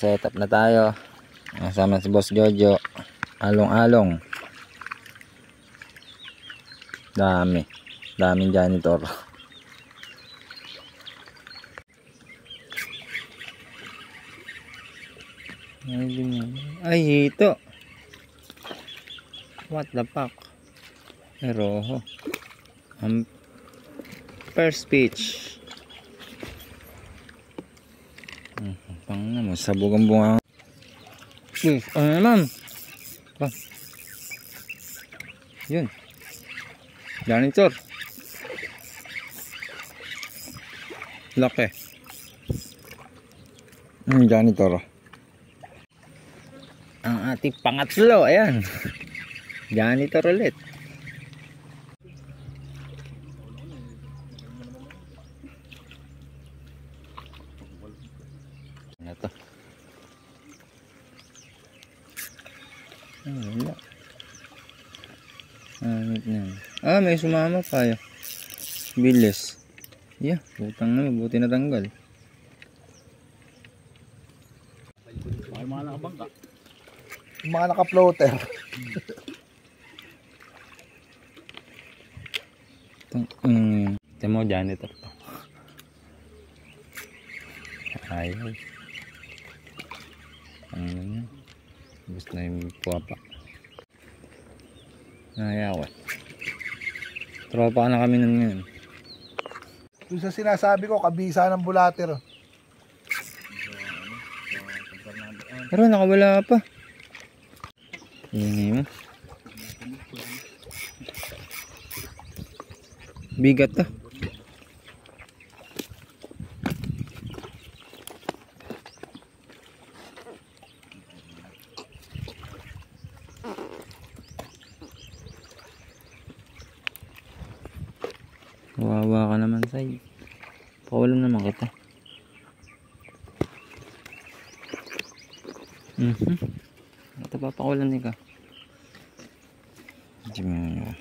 naka-setup na tayo. Kasama si Boss Jojo. Along-along. Daming janitor. Ay, ito. What the fuck? Roho. First speech. Pang naman, sabog ang bunga. Ano naman? Yun. Janitor. Laki. Janitor. Ang ating pangatlo, ayan. Janitor ulit. Ano to? Wala. May sumama pa yun. Bilis. Yeah, butang na, mabuti na tanggal. Mga naka-floater. Ito mo, janitor to. Ayaw. Gusto na yung puwapa. Ayaw. Tropa na kami nun ngayon. Yung sa sinasabi ko, kabisa ng bulater. Pero nakawala pa. Ingay mo. Bigat to. Wawa ka naman, Say. Pakawalan naman kita. Ito pa, pakawalan ka. Diyan mo.